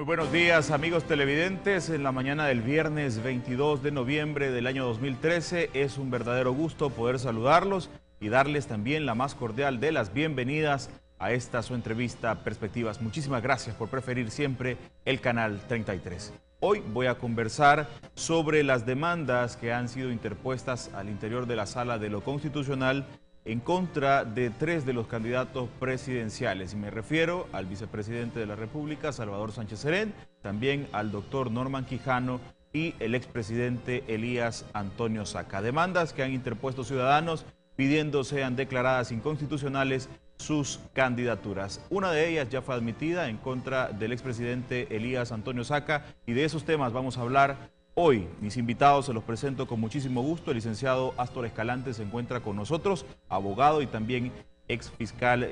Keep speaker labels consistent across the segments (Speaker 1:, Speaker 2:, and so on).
Speaker 1: Muy buenos días, amigos televidentes. En la mañana del viernes 22 de noviembre del año 2013 es un verdadero gusto poder saludarlos y darles también la más cordial de las bienvenidas a esta su entrevista Perspectivas. Muchísimas gracias por preferir siempre el canal 33. Hoy voy a conversar sobre las demandas que han sido interpuestas al interior de la Sala de lo Constitucional en contra de 3 de los candidatos presidenciales. Y me refiero al vicepresidente de la República, Salvador Sánchez Serén, también al doctor Norman Quijano y el expresidente Elías Antonio Saca. Demandas que han interpuesto ciudadanos pidiendo sean declaradas inconstitucionales sus candidaturas. Una de ellas ya fue admitida en contra del expresidente Elías Antonio Saca, y de esos temas vamos a hablar hoy. Mis invitados se los presento con muchísimo gusto. El licenciado Astor Escalante se encuentra con nosotros, abogado y también ex fiscal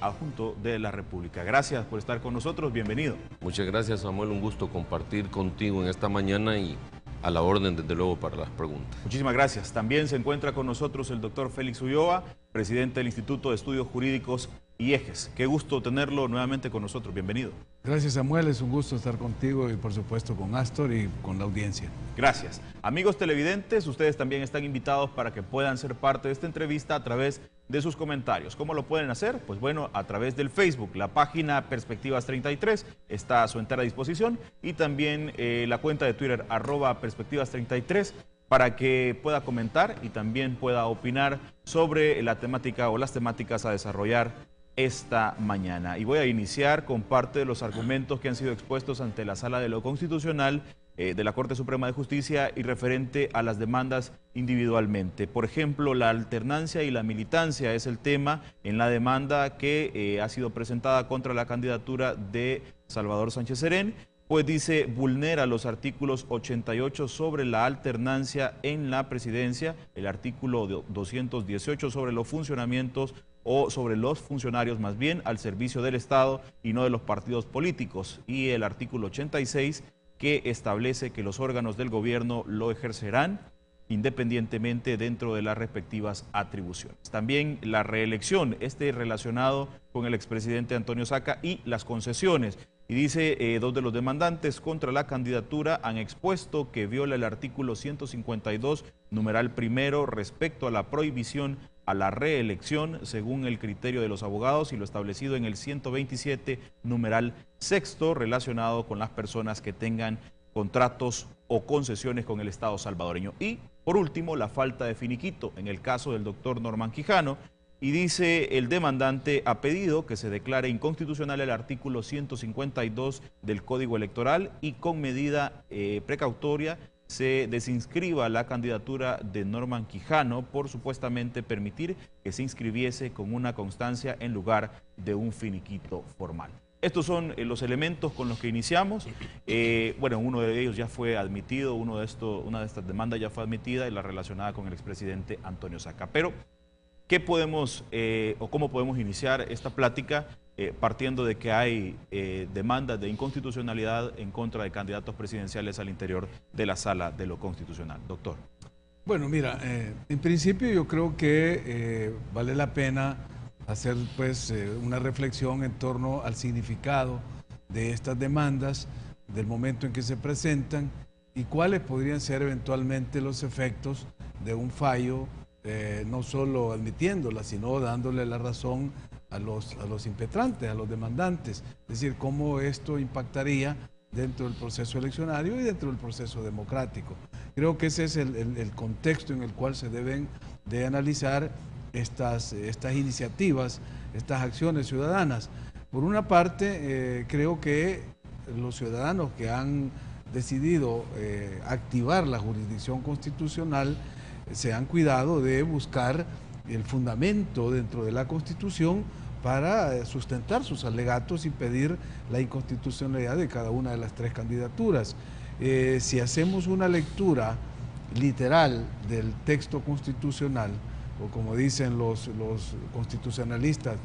Speaker 1: adjunto de la República. Gracias por estar con nosotros, bienvenido.
Speaker 2: Muchas gracias, Samuel, un gusto compartir contigo en esta mañana y a la orden, desde luego, para las preguntas.
Speaker 1: Muchísimas gracias. También se encuentra con nosotros el doctor Félix Ulloa, presidente del Instituto de Estudios Jurídicos IEGES. Qué gusto tenerlo nuevamente con nosotros, bienvenido.
Speaker 3: Gracias, Samuel, es un gusto estar contigo y por supuesto con Astor y con la audiencia.
Speaker 1: Gracias. Amigos televidentes, ustedes también están invitados para que puedan ser parte de esta entrevista a través de sus comentarios. ¿Cómo lo pueden hacer? Pues bueno, a través del Facebook, la página Perspectivas 33 está a su entera disposición, y también la cuenta de Twitter @Perspectivas 33 para que pueda comentar y también pueda opinar sobre la temática o las temáticas a desarrollar esta mañana. Y voy a iniciar con parte de los argumentos que han sido expuestos ante la Sala de lo Constitucional de la Corte Suprema de Justicia y referente a las demandas individualmente. Por ejemplo, la alternancia y la militancia es el tema en la demanda que ha sido presentada contra la candidatura de Salvador Sánchez Serén, pues dice vulnera los artículos 88 sobre la alternancia en la presidencia, el artículo 218 sobre los funcionamientos o sobre los funcionarios más bien al servicio del Estado y no de los partidos políticos, y el artículo 86 que establece que los órganos del gobierno lo ejercerán independientemente dentro de las respectivas atribuciones. También la reelección, relacionado con el expresidente Antonio Saca, y las concesiones. Y dice, 2 de los demandantes contra la candidatura han expuesto que viola el artículo 152, numeral primero, respecto a la prohibición a la reelección según el criterio de los abogados y lo establecido en el 127, numeral sexto, relacionado con las personas que tengan contratos o concesiones con el Estado salvadoreño. Y, por último, la falta de finiquito en el caso del doctor Norman Quijano. Y dice, el demandante ha pedido que se declare inconstitucional el artículo 152 del Código Electoral y con medida precautoria se desinscriba la candidatura de Norman Quijano por supuestamente permitir que se inscribiese con una constancia en lugar de un finiquito formal. Estos son los elementos con los que iniciamos. Bueno, uno de ellos ya fue admitido, una de estas demandas ya fue admitida, y la relacionada con el expresidente Antonio Saca. Pero, ¿qué podemos o cómo podemos iniciar esta plática partiendo de que hay demandas de inconstitucionalidad en contra de candidatos presidenciales al interior de la Sala de lo Constitucional? Doctor.
Speaker 3: Bueno, mira, en principio yo creo que vale la pena hacer pues una reflexión en torno al significado de estas demandas, del momento en que se presentan y cuáles podrían ser eventualmente los efectos de un fallo, no solo admitiéndola, sino dándole la razón a los impetrantes, a los demandantes. Es decir, cómo esto impactaría dentro del proceso eleccionario y dentro del proceso democrático. Creo que ese es el contexto en el cual se deben de analizar estas iniciativas, estas acciones ciudadanas. Por una parte, creo que los ciudadanos que han decidido activar la jurisdicción constitucional se han cuidado de buscar el fundamento dentro de la Constitución para sustentar sus alegatos y pedir la inconstitucionalidad de cada una de las 3 candidaturas. Si hacemos una lectura literal del texto constitucional, o como dicen los constitucionalistas,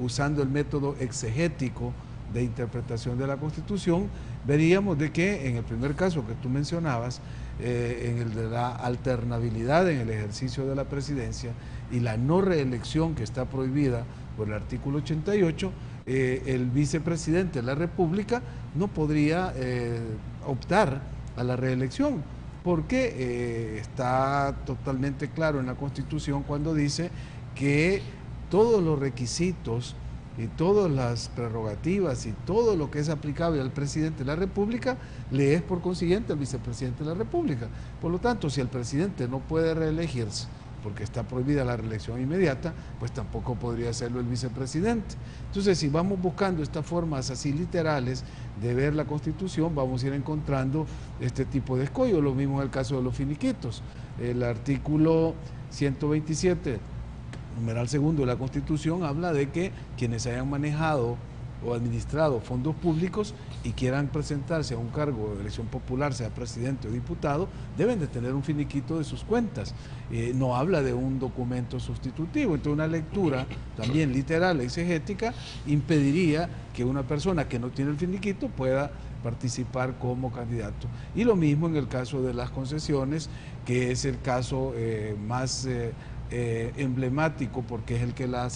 Speaker 3: usando el método exegético de interpretación de la Constitución, veríamos de que en el primer caso que tú mencionabas, en el de la alternabilidad en el ejercicio de la presidencia y la no reelección que está prohibida por el artículo 88, el vicepresidente de la República no podría optar a la reelección, porque está totalmente claro en la Constitución cuando dice que todos los requisitos y todas las prerrogativas y todo lo que es aplicable al presidente de la República le es por consiguiente al vicepresidente de la República. Por lo tanto, si el presidente no puede reelegirse porque está prohibida la reelección inmediata, pues tampoco podría hacerlo el vicepresidente. Entonces, si vamos buscando estas formas así literales de ver la Constitución, vamos a ir encontrando este tipo de escollos. Lo mismo en el caso de los finiquitos. El artículo 127, numeral segundo de la Constitución, habla de que quienes hayan manejado o administrado fondos públicos y quieran presentarse a un cargo de elección popular, sea presidente o diputado, deben de tener un finiquito de sus cuentas. No habla de un documento sustitutivo. Entonces, una lectura también literal, exegética, impediría que una persona que no tiene el finiquito pueda participar como candidato. Y lo mismo en el caso de las concesiones, que es el caso más emblemático, porque es el que la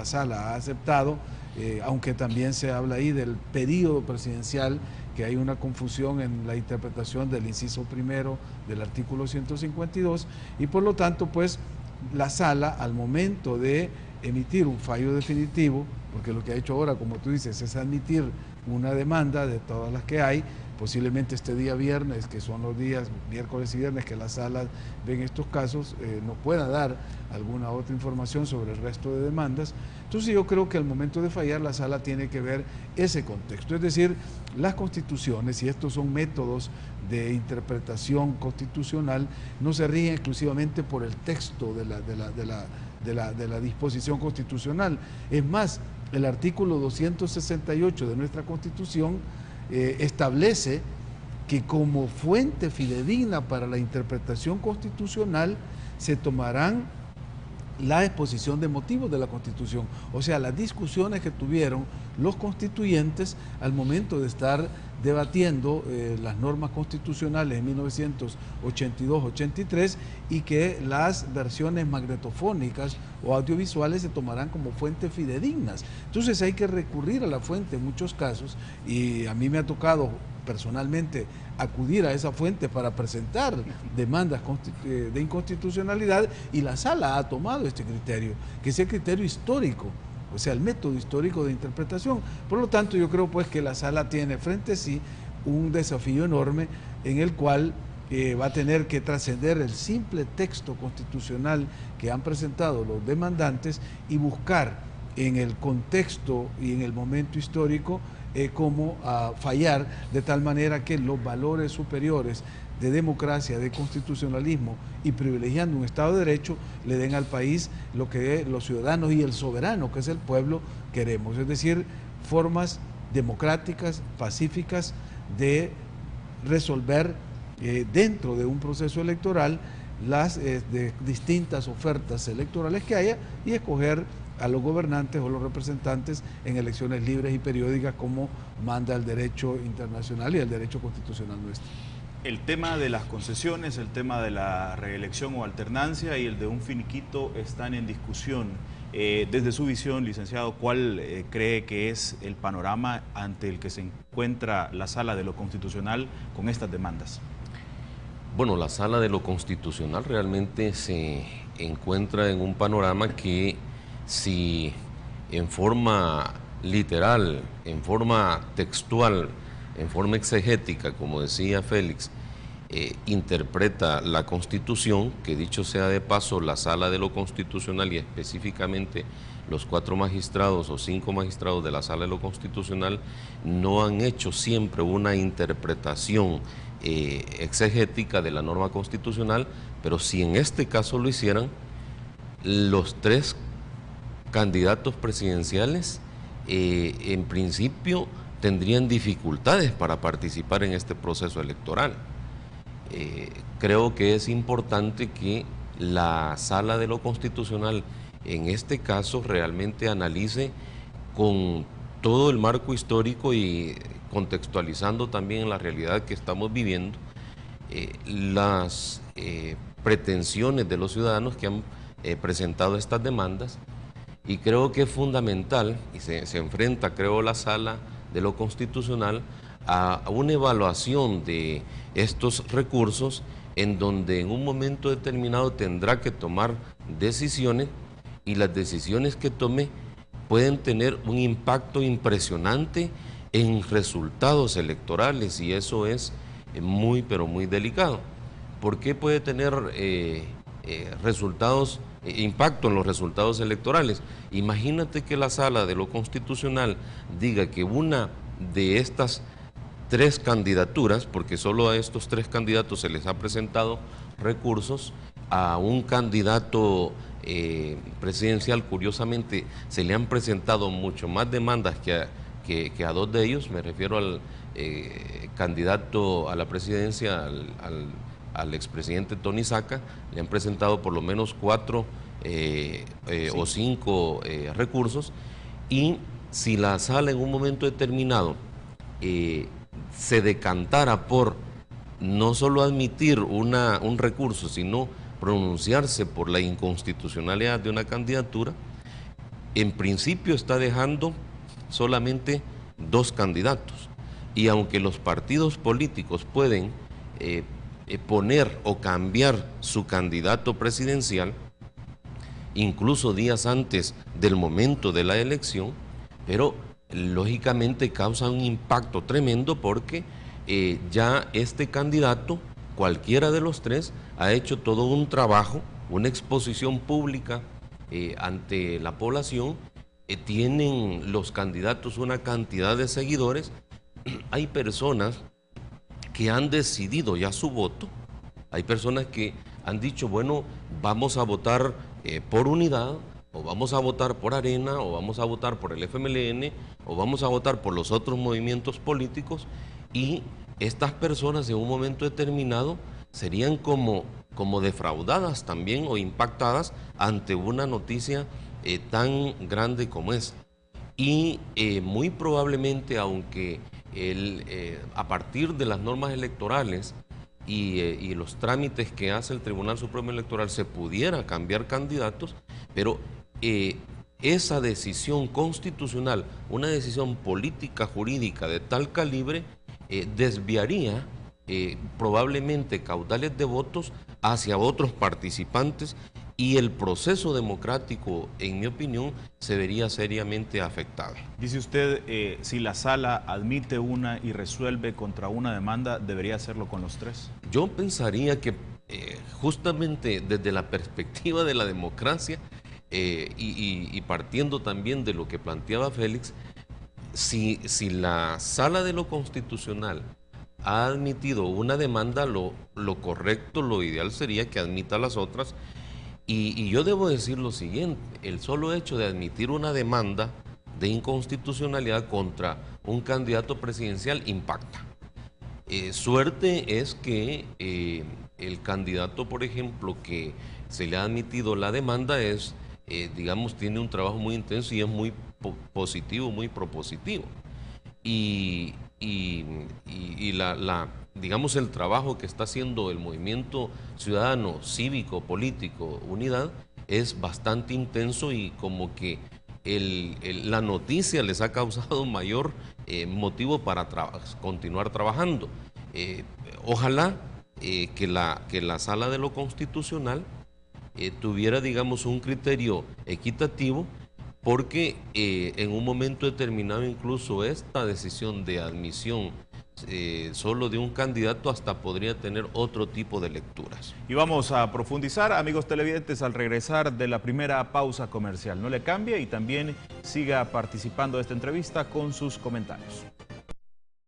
Speaker 3: Sala ha aceptado, aunque también se habla ahí del periodo presidencial, que hay una confusión en la interpretación del inciso primero del artículo 152, y por lo tanto, pues, la Sala, al momento de emitir un fallo definitivo, porque lo que ha hecho ahora, como tú dices, es admitir una demanda de todas las que hay, posiblemente este día viernes, que son los días miércoles y viernes que la Sala ven estos casos, no pueda dar alguna otra información sobre el resto de demandas. Entonces, yo creo que al momento de fallar, la Sala tiene que ver ese contexto, es decir, las constituciones, y estos son métodos de interpretación constitucional, no se rigen exclusivamente por el texto de la disposición constitucional. Es más, el artículo 268 de nuestra Constitución establece que como fuente fidedigna para la interpretación constitucional se tomarán la exposición de motivos de la Constitución, o sea, las discusiones que tuvieron los constituyentes al momento de estar debatiendo las normas constitucionales en 1982-83, y que las versiones magnetofónicas o audiovisuales se tomarán como fuentes fidedignas. Entonces hay que recurrir a la fuente en muchos casos, y a mí me ha tocado personalmente acudir a esa fuente para presentar demandas de inconstitucionalidad, y la Sala ha tomado este criterio, que es el criterio histórico, o sea, el método histórico de interpretación. Por lo tanto, yo creo pues que la Sala tiene frente a sí un desafío enorme, en el cual va a tener que trascender el simple texto constitucional que han presentado los demandantes y buscar en el contexto y en el momento histórico cómo fallar, de tal manera que los valores superiores de democracia, de constitucionalismo y privilegiando un Estado de Derecho le den al país lo que los ciudadanos y el soberano, que es el pueblo, queremos. Es decir, formas democráticas, pacíficas de resolver dentro de un proceso electoral las de distintas ofertas electorales que haya, y escoger a los gobernantes o los representantes en elecciones libres y periódicas, como manda el derecho internacional y el derecho constitucional nuestro.
Speaker 1: El tema de las concesiones, el tema de la reelección o alternancia y el de un finiquito están en discusión. Desde su visión, licenciado, ¿cuál cree que es el panorama ante el que se encuentra la Sala de lo Constitucional con estas demandas?
Speaker 2: Bueno, la Sala de lo Constitucional realmente se encuentra en un panorama que, si en forma literal, en forma textual, en forma exegética, como decía Félix, interpreta la Constitución, que dicho sea de paso, la Sala de lo Constitucional y específicamente los 4 magistrados o 5 magistrados de la Sala de lo Constitucional no han hecho siempre una interpretación exegética de la norma constitucional, pero si en este caso lo hicieran, los 3 candidatos presidenciales en principio tendrían dificultades para participar en este proceso electoral. Creo que es importante que la Sala de lo Constitucional en este caso realmente analice con todo el marco histórico y contextualizando también la realidad que estamos viviendo, las pretensiones de los ciudadanos que han presentado estas demandas, Y creo que es fundamental, y se enfrenta, creo, la Sala de lo Constitucional a una evaluación de estos recursos en donde en un momento determinado tendrá que tomar decisiones, y las decisiones que tome pueden tener un impacto impresionante en resultados electorales, y eso es muy, pero muy delicado. ¿Por qué puede tener impacto en los resultados electorales? Imagínate que la Sala de lo Constitucional diga que una de estas 3 candidaturas, porque solo a estos 3 candidatos se les ha presentado recursos, a un candidato presidencial, curiosamente, se le han presentado mucho más demandas que a 2 de ellos. Me refiero al candidato a la presidencia, al expresidente Tony Saca. Le han presentado por lo menos 4 o 5 recursos, y si la Sala en un momento determinado se decantara por no solo admitir un recurso, sino pronunciarse por la inconstitucionalidad de una candidatura, en principio está dejando solamente 2 candidatos. Y aunque los partidos políticos pueden poner o cambiar su candidato presidencial, incluso días antes del momento de la elección, pero lógicamente causa un impacto tremendo, porque ya este candidato, cualquiera de los 3, ha hecho todo un trabajo, una exposición pública ante la población. Tienen los candidatos una cantidad de seguidores. Hay personas que han decidido ya su voto, hay personas que han dicho, bueno, vamos a votar por Unidad, o vamos a votar por Arena, o vamos a votar por el FMLN, o vamos a votar por los otros movimientos políticos, y estas personas en un momento determinado serían como defraudadas también, o impactadas ante una noticia tan grande como es. Y muy probablemente, aunque a partir de las normas electorales y los trámites que hace el Tribunal Supremo Electoral se pudiera cambiar candidatos, pero esa decisión constitucional, una decisión política jurídica de tal calibre, desviaría probablemente caudales de votos hacia otros participantes, y el proceso democrático, en mi opinión, se vería seriamente afectado.
Speaker 1: Dice usted, si la Sala admite una y resuelve contra una demanda, ¿debería hacerlo con los 3?
Speaker 2: Yo pensaría que justamente desde la perspectiva de la democracia, y partiendo también de lo que planteaba Félix, si la Sala de lo Constitucional ha admitido una demanda, lo correcto, lo ideal sería que admita las otras. Y yo debo decir lo siguiente: el solo hecho de admitir una demanda de inconstitucionalidad contra un candidato presidencial impacta. Suerte es que el candidato, por ejemplo, que se le ha admitido la demanda digamos, tiene un trabajo muy intenso y es muy positivo, muy propositivo. Y digamos, el trabajo que está haciendo el movimiento ciudadano, cívico, político, Unidad, es bastante intenso, y como que la noticia les ha causado mayor motivo para continuar trabajando. Ojalá que la Sala de lo Constitucional tuviera, digamos, un criterio equitativo, porque en un momento determinado incluso esta decisión de admisión solo de un candidato hasta podría tener otro tipo de lecturas.
Speaker 1: Y vamos a profundizar, amigos televidentes, al regresar de la primera pausa comercial. No le cambie y también siga participando de esta entrevista con sus comentarios.